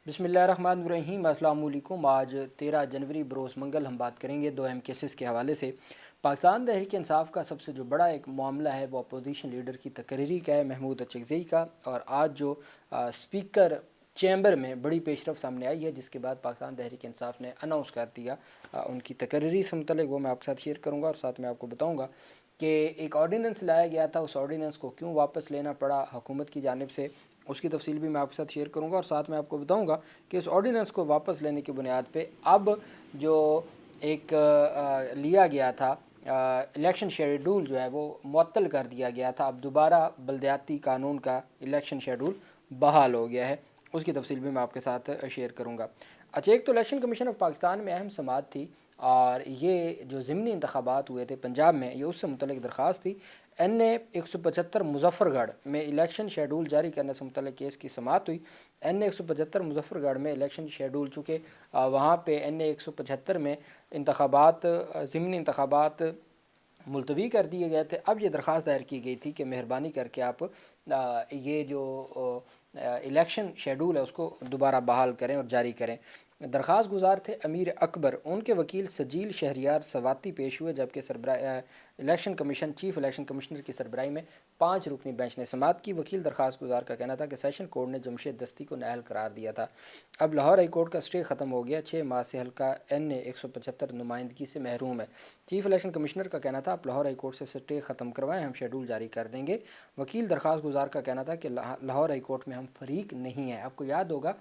بسم اللہ الرحمن الرحیم۔ السلام علیکم۔ آج 13 جنوری بروز منگل ہم بات کریں گے دو اہم کیسز کے حوالے سے۔ پاکستان تحریک انصاف کا سب سے جو بڑا ایک معاملہ ہے وہ اپوزیشن لیڈر کی تقرری کا ہے، محمود اچکزئی کا، اور آج جو اسپیکر چیمبر میں بڑی پیش رفت سامنے آئی ہے، جس کے بعد پاکستان تحریک انصاف نے اناؤنس کر دیا ان کی تقرری سے متعلق، وہ میں آپ کے ساتھ شیئر کروں گا، اور ساتھ میں آپ کو بتاؤں گا کہ ایک آرڈیننس لایا گیا تھا، اس آرڈیننس کو کیوں واپس لینا پڑا حکومت کی جانب سے، اس کی تفصیل بھی میں آپ کے ساتھ شیئر کروں گا، اور ساتھ میں آپ کو بتاؤں گا کہ اس آرڈیننس کو واپس لینے کی بنیاد پہ اب جو ایک لیا گیا تھا الیکشن شیڈول جو ہے وہ معطل کر دیا گیا تھا، اب دوبارہ بلدیاتی قانون کا الیکشن شیڈول بحال ہو گیا ہے، اس کی تفصیل بھی میں آپ کے ساتھ شیئر کروں گا۔ اچھا، ایک تو الیکشن کمیشن آف پاکستان میں اہم سماعت تھی، اور یہ جو ضمنی انتخابات ہوئے تھے پنجاب میں، یہ اس سے متعلق درخواست تھی۔ این اے 175 مظفر گڑھ میں الیکشن شیڈول جاری کرنے سے متعلق کیس کی سماعت ہوئی۔ این اے 175 مظفر گڑھ میں الیکشن شیڈول، چونکہ وہاں پہ این اے 175 میں انتخابات، ضمنی انتخابات ملتوی کر دیے گئے تھے، اب یہ درخواست دائر کی گئی تھی کہ مہربانی کر کے آپ یہ جو الیکشن شیڈول ہے اس کو دوبارہ بحال کریں اور جاری کریں۔ درخواست گزار تھے امیر اکبر، ان کے وکیل سجیل شہریار سواتی پیش ہوئے، جبکہ سربراہ election commission chief election commissioner کی سربراہی میں 5 رکنی بینچ نے سماعت کی۔ وکیل درخواست گزار کا کہنا تھا کہ سیشن کورٹ نے جمشید دستی کو نااہل قرار دیا تھا، اب لاہور ہائی کورٹ کا سٹے ختم ہو گیا، 6 ماہ سے حلقہ این اے 175 نمائندگی سے محروم ہے۔ چیف الیکشن کمشنر کا کہنا تھا آپ لاہور ہائی کورٹ سے سٹے ختم کروائیں، ہم شیڈول جاری کر دیں گے۔ وکیل درخواست گزار کا کہنا تھا کہ لاہور ہائی کورٹ میں ہم فریق نہیں ہیں۔ آپ کو یاد ہوگا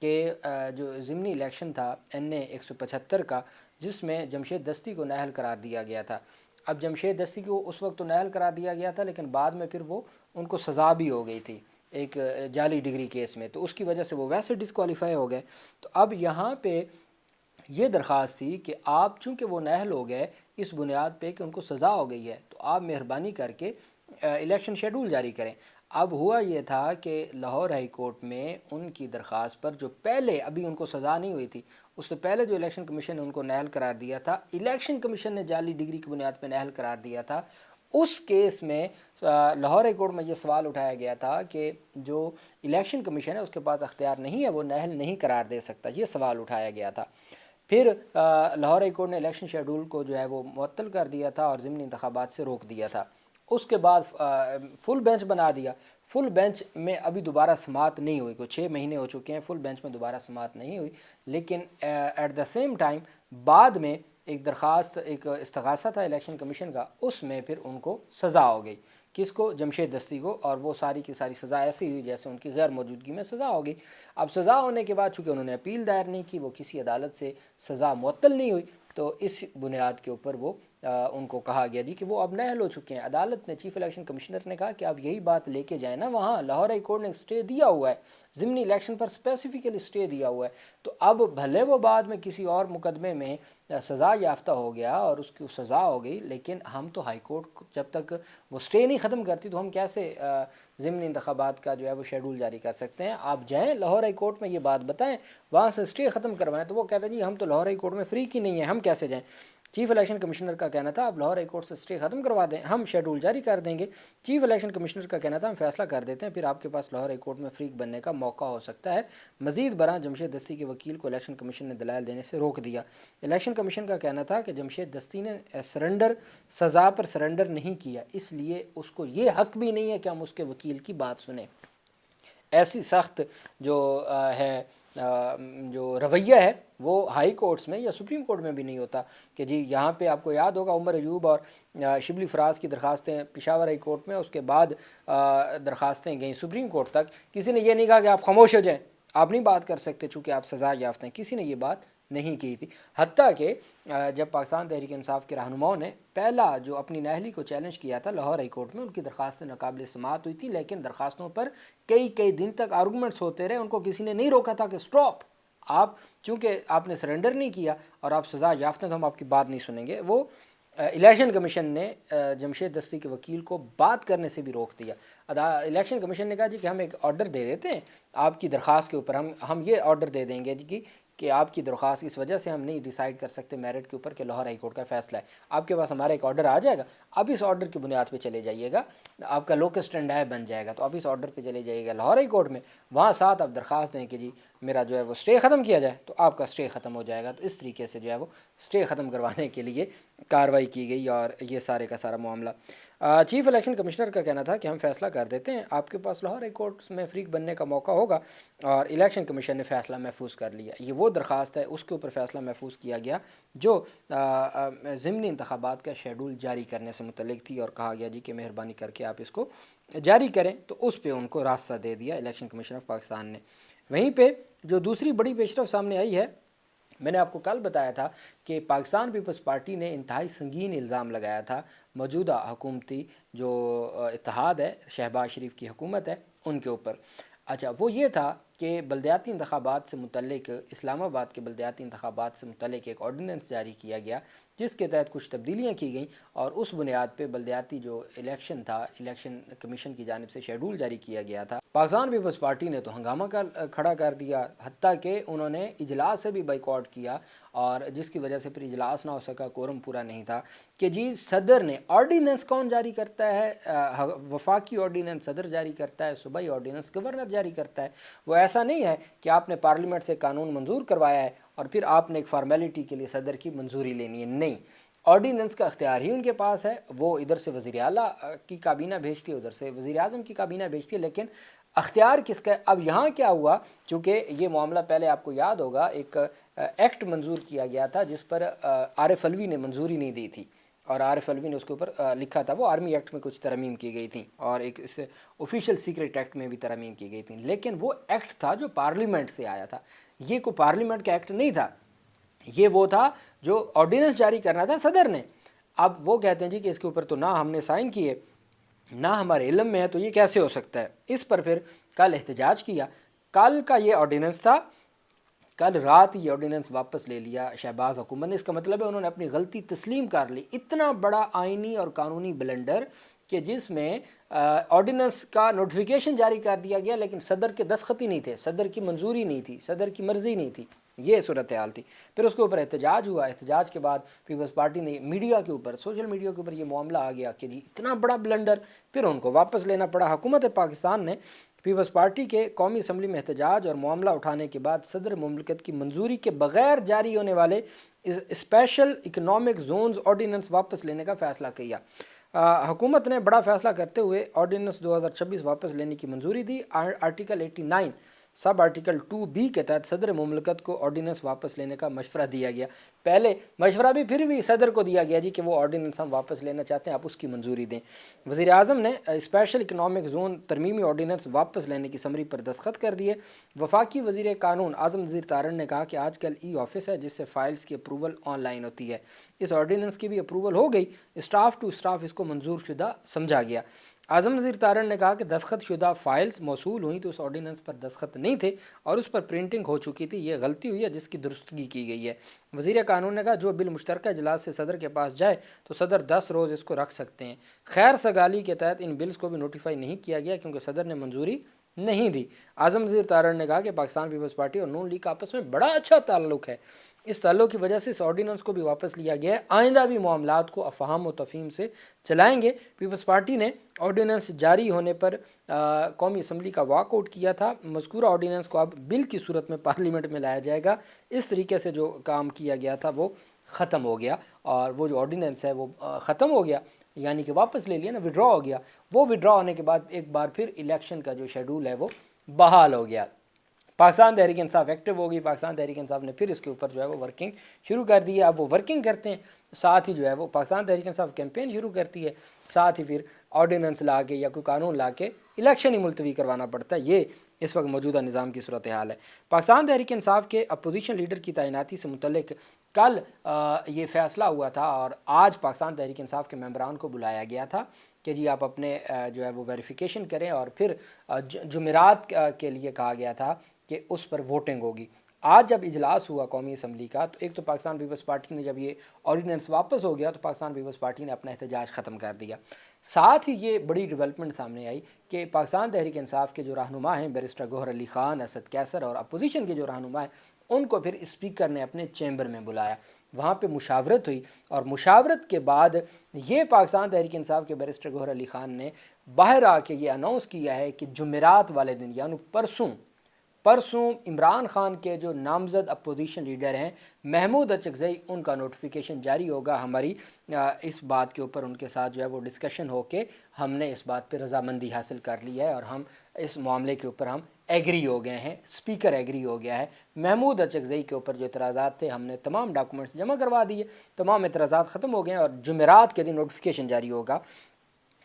کہ جو ضمنی الیکشن تھا این اے 175 کا، جس میں جمشید دستی کو نااہل قرار دیا گیا تھا، اب جمشید دستی کو اس وقت تو نااہل قرار دیا گیا تھا، لیکن بعد میں پھر وہ ان کو سزا بھی ہو گئی تھی ایک جعلی ڈگری کیس میں، تو اس کی وجہ سے وہ ویسے ڈسکوالیفائی ہو گئے۔ تو اب یہاں پہ یہ درخواست تھی کہ آپ چونکہ وہ نااہل ہو گئے اس بنیاد پہ کہ ان کو سزا ہو گئی ہے، تو آپ مہربانی کر کے الیکشن شیڈول جاری کریں۔ اب ہوا یہ تھا کہ لاہور ہائی کورٹ میں ان کی درخواست پر، جو پہلے ابھی ان کو سزا نہیں ہوئی تھی، اس سے پہلے جو الیکشن کمیشن نے ان کو نااہل قرار دیا تھا، الیکشن کمیشن نے جعلی ڈگری کی بنیاد پہ نااہل قرار دیا تھا، اس کیس میں لاہور ہائی کورٹ میں یہ سوال اٹھایا گیا تھا کہ جو الیکشن کمیشن ہے اس کے پاس اختیار نہیں ہے، وہ نااہل نہیں قرار دے سکتا، یہ سوال اٹھایا گیا تھا۔ پھر لاہور ہائی کورٹ نے الیکشن شیڈول کو جو ہے وہ معطل کر دیا تھا اور ضمنی انتخابات سے روک دیا تھا۔ اس کے بعد فل بینچ بنا دیا۔ فل بینچ میں ابھی دوبارہ سماعت نہیں ہوئی، کوئی 6 مہینے ہو چکے ہیں، فل بینچ میں دوبارہ سماعت نہیں ہوئی، لیکن ایٹ دا سیم ٹائم بعد میں ایک درخواست، ایک استغاثہ تھا الیکشن کمیشن کا، اس میں پھر ان کو سزا ہو گئی۔ کس کو؟ جمشید دستی کو، اور وہ ساری کی ساری سزا ایسی ہوئی جیسے ان کی غیر موجودگی میں سزا ہو گئی۔ اب سزا ہونے کے بعد چونکہ انہوں نے اپیل دائر نہیں کی، وہ کسی عدالت سے سزا معطل نہیں ہوئی، تو اس بنیاد کے اوپر وہ ان کو کہا گیا جی کہ وہ اب نااہل ہو چکے ہیں۔ عدالت نے، چیف الیکشن کمشنر نے کہا کہ اب یہی بات لے کے جائیں نا وہاں، لاہور ہائی کورٹ نے سٹے دیا ہوا ہے، ضمنی الیکشن پر اسپیسیفکلی سٹے دیا ہوا ہے، تو اب بھلے وہ بعد میں کسی اور مقدمے میں سزا یافتہ ہو گیا اور اس کی سزا ہو گئی، لیکن ہم تو ہائی کورٹ جب تک وہ سٹے نہیں ختم کرتی تو ہم کیسے ضمنی انتخابات کا جو ہے وہ شیڈول جاری کر سکتے ہیں؟ آپ جائیں لاہور ہائی کورٹ میں یہ بات بتائیں، وہاں سے سٹے ختم کروائیں، تو وہ کہتے ہیں جی ہم تو لاہور ہائی کورٹ میں فریق ہی نہیں ہیں، ہم کیسے جائیں؟ چیف الیکشن کمشنر کا کہنا تھا آپ لاہور ہائی کورٹ سے سٹے ختم کروا دیں، ہم شیڈول جاری کر دیں گے۔ چیف الیکشن کمشنر کا کہنا تھا ہم فیصلہ کر دیتے ہیں، پھر آپ کے پاس لاہور ہائی کورٹ میں فریق بننے کا موقع ہو سکتا ہے۔ مزید برآں جمشید دستی کے وکیل کو الیکشن کمیشن نے دلائل دینے سے روک دیا۔ الیکشن کمیشن کا کہنا تھا کہ جمشید دستی نے سزا پر سرنڈر نہیں کیا، اس لیے اس کو یہ حق بھی نہیں ہے کہ ہم اس کے وکیل کی بات سنیں۔ ایسی سخت جو ہے جو رویہ ہے وہ ہائی کورٹس میں یا سپریم کورٹ میں بھی نہیں ہوتا کہ جی یہاں پہ آپ کو یاد ہوگا عمر ایوب اور شبلی فراز کی درخواستیں پشاور ہائی کورٹ میں، اس کے بعد درخواستیں گئیں سپریم کورٹ تک، کسی نے یہ نہیں کہا کہ آپ خاموش ہو جائیں، آپ نہیں بات کر سکتے چونکہ آپ سزا یافتہ ہیں، کسی نے یہ بات نہیں کی تھی۔ حتیٰ کہ جب پاکستان تحریک انصاف کے رہنماؤں نے پہلا جو اپنی نااہلی کو چیلنج کیا تھا لاہور ہائی کورٹ میں، ان کی درخواستیں ناقابل سماعت ہوئی تھی، لیکن درخواستوں پر کئی دن تک آرگومنٹس ہوتے رہے، ان کو کسی نے نہیں روکا تھا کہ سٹاپ، آپ چونکہ آپ نے سرنڈر نہیں کیا اور آپ سزا یافتہ تو ہم آپ کی بات نہیں سنیں گے۔ وہ الیکشن کمیشن نے جمشید دستی کے وکیل کو بات کرنے سے بھی روک دیا۔ الیکشن کمیشن نے کہا جی کہ ہم ایک آرڈر دے دیتے ہیں آپ کی درخواست کے اوپر، ہم یہ آرڈر دے دیں گے جی کہ آپ کی درخواست اس وجہ سے ہم نہیں ڈیسائیڈ کر سکتے میرٹ کے اوپر کہ لاہور ہائی کورٹ کا فیصلہ ہے، آپ کے پاس ہمارا ایک آرڈر آ جائے گا، آپ اس آرڈر کی بنیاد پہ چلے جائیے گا، آپ کا لوکس اسٹینڈ بن جائے گا، تو آپ اس آرڈر پہ چلے جائیے گا لاہور ہائی کورٹ میں، وہاں ساتھ آپ درخواست دیں کہ جی میرا جو ہے وہ اسٹے ختم کیا جائے، تو آپ کا اسٹے ختم ہو جائے گا۔ تو اس طریقے سے جو ہے وہ اسٹے ختم کروانے کے لیے کارروائی کی گئی، اور یہ سارے کا سارا معاملہ چیف الیکشن کمشنر کا کہنا تھا کہ ہم فیصلہ کر دیتے ہیں، آپ کے پاس لاہور ہائی کورٹ میں فریق بننے کا موقع ہوگا، اور الیکشن کمیشن نے فیصلہ محفوظ کر لیا۔ یہ وہ درخواست ہے، اس کے اوپر فیصلہ محفوظ کیا گیا جو ضمنی انتخابات کا شیڈول جاری کرنے سے متعلق تھی، اور کہا گیا جی کہ مہربانی کر کے آپ اس کو جاری کریں، تو اس پہ ان کو راستہ دے دیا الیکشن کمیشن آف پاکستان نے۔ وہیں پہ جو دوسری بڑی پیش رفت سامنے آئی ہے، میں نے آپ کو کل بتایا تھا کہ پاکستان پیپلز پارٹی نے انتہائی سنگین الزام لگایا تھا موجودہ حکومتی جو اتحاد ہے، شہباز شریف کی حکومت ہے، ان کے اوپر۔ اچھا، وہ یہ تھا کہ بلدیاتی انتخابات سے متعلق، اسلام آباد کے بلدیاتی انتخابات سے متعلق ایک آرڈیننس جاری کیا گیا جس کے تحت کچھ تبدیلیاں کی گئیں، اور اس بنیاد پہ بلدیاتی جو الیکشن تھا، الیکشن کمیشن کی جانب سے شیڈول جاری کیا گیا تھا۔ پاکستان پیپلز پارٹی نے تو ہنگامہ کھڑا کر دیا، حتیٰ کہ انہوں نے اجلاس سے بھی بائیکاٹ کیا، اور جس کی وجہ سے پھر اجلاس نہ ہو سکا، کورم پورا نہیں تھا کہ جی صدر نے آرڈیننس کون جاری کرتا ہے، وفاقی آرڈیننس صدر جاری کرتا ہے، صوبائی آرڈیننس گورنر جاری کرتا ہے۔ وہ ایسا نہیں ہے کہ آپ نے پارلیمنٹ سے قانون منظور کروایا ہے اور پھر آپ نے ایک فارمیلٹی کے لیے صدر کی منظوری لینی ہے، نہیں، آرڈیننس کا اختیار ہی ان کے پاس ہے، وہ ادھر سے وزیر اعلیٰ کی کابینہ بھیجتی ہے، ادھر سے وزیر اعظم کی کابینہ بھیجتی ہے، لیکن اختیار کس کا ہے؟ اب یہاں کیا ہوا، چونکہ یہ معاملہ پہلے آپ کو یاد ہوگا ایک ایکٹ منظور کیا گیا تھا جس پر عارف علوی نے منظوری نہیں دی تھی، اور عارف علوی نے اس کے اوپر لکھا تھا، وہ آرمی ایکٹ میں کچھ ترمیم کی گئی تھیں، اور ایک اس آفیشیل سیکرٹ ایکٹ میں بھی ترمیم کی گئی تھیں، لیکن وہ ایکٹ تھا جو پارلیمنٹ سے آیا تھا، یہ کوئی پارلیمنٹ کا ایکٹ نہیں تھا، یہ وہ تھا جو آرڈیننس جاری کرنا تھا صدر نے۔ اب وہ کہتے ہیں جی کہ اس کے اوپر تو نہ ہم نے سائن کیے، نہ ہمارے علم میں ہے، تو یہ کیسے ہو سکتا ہے؟ اس پر پھر کل احتجاج کیا۔ کل کا یہ آرڈیننس تھا، کل رات یہ آرڈیننس واپس لے لیا شہباز حکومت نے۔ اس کا مطلب ہے انہوں نے اپنی غلطی تسلیم کر لی۔ اتنا بڑا آئینی اور قانونی بلنڈر کہ جس میں آرڈیننس کا نوٹیفیکیشن جاری کر دیا گیا لیکن صدر کے دستخط ہی نہیں تھے، صدر کی منظوری نہیں تھی، صدر کی مرضی نہیں تھی، یہ صورتحال تھی۔ پھر اس کے اوپر احتجاج ہوا، احتجاج کے بعد پیپلز پارٹی نے میڈیا کے اوپر، سوشل میڈیا کے اوپر یہ معاملہ آ گیا کہ جی اتنا بڑا بلنڈر، پھر ان کو واپس لینا پڑا۔ حکومت پاکستان نے پیپلز پارٹی کے قومی اسمبلی میں احتجاج اور معاملہ اٹھانے کے بعد صدر مملکت کی منظوری کے بغیر جاری ہونے والے اسپیشل اکنامک زونز آرڈیننس واپس لینے کا فیصلہ کیا۔ حکومت نے بڑا فیصلہ کرتے ہوئے آرڈیننس 2026 واپس لینے کی منظوری دی۔ آرٹیکل 89 سب آرٹیکل 2B کے تحت صدر مملکت کو آرڈیننس واپس لینے کا مشورہ دیا گیا۔ پہلے مشورہ بھی پھر بھی صدر کو دیا گیا جی کہ وہ آرڈیننس ہم واپس لینا چاہتے ہیں، آپ اس کی منظوری دیں۔ وزیر اعظم نے اسپیشل اکنامک زون ترمیمی آرڈیننس واپس لینے کی سمری پر دستخط کر دیے۔ وفاقی وزیر قانون اعظم نذیر تارڑ نے کہا کہ آج کل ای آفس ہے جس سے فائلز کی اپروول آن لائن ہوتی ہے، اس آرڈیننس کی بھی اپروول ہو گئی، اسٹاف ٹو اسٹاف اس کو منظور شدہ سمجھا گیا۔ اعظم نذیر تارڑ نے کہا کہ دستخط شدہ فائلز موصول ہوئیں تو اس آرڈیننس پر دستخط نہیں تھے اور اس پر پرنٹنگ ہو چکی تھی، یہ غلطی ہوئی ہے جس کی درستگی کی گئی ہے۔ وزیر قانون نے کہا جو بل مشترکہ اجلاس سے صدر کے پاس جائے تو صدر 10 روز اس کو رکھ سکتے ہیں۔ خیر سگالی کے تحت ان بلز کو بھی نوٹیفائی نہیں کیا گیا کیونکہ صدر نے منظوری نہیں دی۔ اعظم نذیر تارڑ نے کہا کہ پاکستان پیپلز پارٹی اور نون لیگ کا آپس میں بڑا اچھا تعلق ہے، اس تعلق کی وجہ سے اس آرڈیننس کو بھی واپس لیا گیا ہے، آئندہ بھی معاملات کو افہام و تفہیم سے چلائیں گے۔ پیپلز پارٹی نے آرڈیننس جاری ہونے پر قومی اسمبلی کا واک آؤٹ کیا تھا۔ مذکورہ آرڈیننس کو اب بل کی صورت میں پارلیمنٹ میں لایا جائے گا۔ اس طریقے سے جو کام کیا گیا تھا وہ ختم ہو گیا، اور وہ جو آرڈیننس ہے وہ ختم ہو گیا، یعنی کہ واپس لے لیا نا، وڈرا ہو گیا۔ وہ وڈرا ہونے کے بعد ایک بار پھر الیکشن کا جو شیڈول ہے وہ بحال ہو گیا۔ پاکستان تحریک انصاف ایکٹیو ہو گئی، پاکستان تحریک انصاف نے پھر اس کے اوپر جو ہے وہ ورکنگ شروع کر دی ہے۔ اب وہ ورکنگ کرتے ہیں، ساتھ ہی جو ہے وہ پاکستان تحریک انصاف کیمپین شروع کرتی ہے، ساتھ ہی پھر آرڈیننس لا کے یا کوئی قانون لا کے الیکشن ہی ملتوی کروانا پڑتا ہے۔ یہ اس وقت موجودہ نظام کی صورتحال ہے۔ پاکستان تحریک انصاف کے اپوزیشن لیڈر کی تعیناتی سے متعلق کل یہ فیصلہ ہوا تھا، اور آج پاکستان تحریک انصاف کے ممبران کو بلایا گیا تھا کہ جی آپ اپنے جو ہے وہ ویریفیکیشن کریں، اور پھر جمعرات کے لیے کہا گیا تھا کہ اس پر ووٹنگ ہوگی۔ آج جب اجلاس ہوا قومی اسمبلی کا تو ایک تو پاکستان پیپلز پارٹی نے جب یہ آرڈیننس واپس ہو گیا تو پاکستان پیپلز پارٹی نے اپنا احتجاج ختم کر دیا. ساتھ ہی یہ بڑی ڈیولپمنٹ سامنے آئی کہ پاکستان تحریک انصاف کے جو رہنما ہیں بیرسٹر گوہر علی خان, اسد کیسر اور اپوزیشن کے جو رہنما ہیں ان کو پھر اسپیکر نے اپنے چیمبر میں بلایا. وہاں پہ مشاورت ہوئی اور مشاورت کے بعد یہ پاکستان تحریک انصاف کے بیرسٹر گوہر علی خان نے باہر آ کے یہ اناؤنس کیا ہے کہ جمعرات والے دن یعنی پرسوں عمران خان کے جو نامزد اپوزیشن لیڈر ہیں محمود اچکزئی ان کا نوٹیفیکیشن جاری ہوگا. ہماری اس بات کے اوپر ان کے ساتھ جو ہے وہ ڈسکشن ہو کے ہم نے اس بات پہ رضامندی حاصل کر لی ہے اور ہم اس معاملے کے اوپر ہم ایگری ہو گئے ہیں, اسپیکر ایگری ہو گیا ہے. محمود اچکزئی کے اوپر جو اعتراضات تھے ہم نے تمام ڈاکومنٹس جمع کروا دیے, تمام اعتراضات ختم ہو گئے ہیں اور جمعرات کے دن نوٹیفیکیشن جاری ہوگا.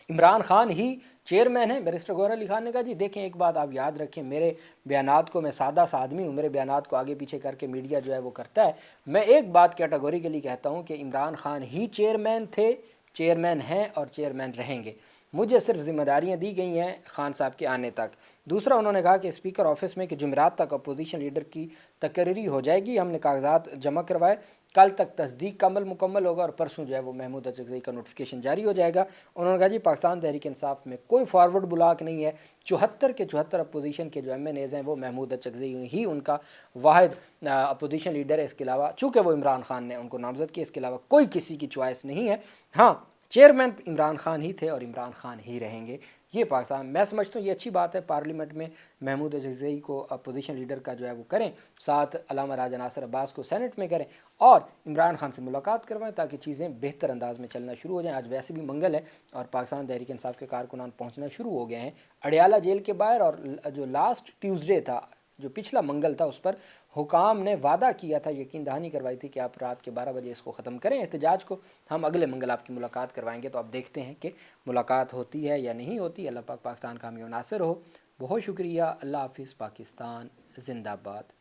عمران خان ہی چیئرمین ہیں. بیرسٹر گوہر علی خان نے کہا جی دیکھیں ایک بات آپ یاد رکھیں, میرے بیانات کو, میں سادہ سا آدمی ہوں, میرے بیانات کو آگے پیچھے کر کے میڈیا جو ہے وہ کرتا ہے. میں ایک بات کیٹاگوریکلی کہتا ہوں کہ عمران خان ہی چیئرمین تھے, چیئرمین ہیں اور چیئرمین رہیں گے. مجھے صرف ذمہ داریاں دی گئی ہیں خان صاحب کے آنے تک. دوسرا انہوں نے کہا کہ اسپیکر آفس میں کہ جمعرات تک اپوزیشن لیڈر کی تقرری ہو جائے گی. ہم نے کاغذات جمع کروائے, کل تک تصدیق کا عمل مکمل ہوگا اور پرسوں جو ہے وہ محمود اچکزئی کا نوٹیفیکیشن جاری ہو جائے گا. انہوں نے کہا جی پاکستان تحریک انصاف میں کوئی فارورڈ بلاک نہیں ہے. 74 کے 74 اپوزیشن کے جو ایم این ایز ہیں وہ محمود اچکزئی ہی ان کا واحد اپوزیشن لیڈر ہے. اس کے علاوہ چونکہ وہ عمران خان نے ان کو نامزد کیا, اس کے علاوہ کوئی کسی کی چوائس نہیں ہے. ہاں چیئرمین عمران خان ہی تھے اور عمران خان ہی رہیں گے. یہ پاکستان, میں سمجھتا ہوں یہ اچھی بات ہے. پارلیمنٹ میں محمود اچکزئی کو اپوزیشن لیڈر کا جو ہے وہ کریں, ساتھ علامہ راجہ ناصر عباس کو سینٹ میں کریں اور عمران خان سے ملاقات کروائیں تاکہ چیزیں بہتر انداز میں چلنا شروع ہو جائیں. آج ویسے بھی منگل ہے اور پاکستان تحریک انصاف کے کارکنان پہنچنا شروع ہو گئے ہیں اڈیالہ جیل کے باہر. اور جو لاسٹ ٹیوزڈے تھا, جو پچھلا منگل تھا, اس پر حکام نے وعدہ کیا تھا, یقین دہانی کروائی تھی کہ آپ رات کے 12 بجے اس کو ختم کریں احتجاج کو. ہم اگلے منگل آپ کی ملاقات کروائیں گے. تو آپ دیکھتے ہیں کہ ملاقات ہوتی ہے یا نہیں ہوتی. اللہ پاک پاکستان کا حامی و ناصر ہو. بہت شکریہ. اللہ حافظ. پاکستان زندہ باد.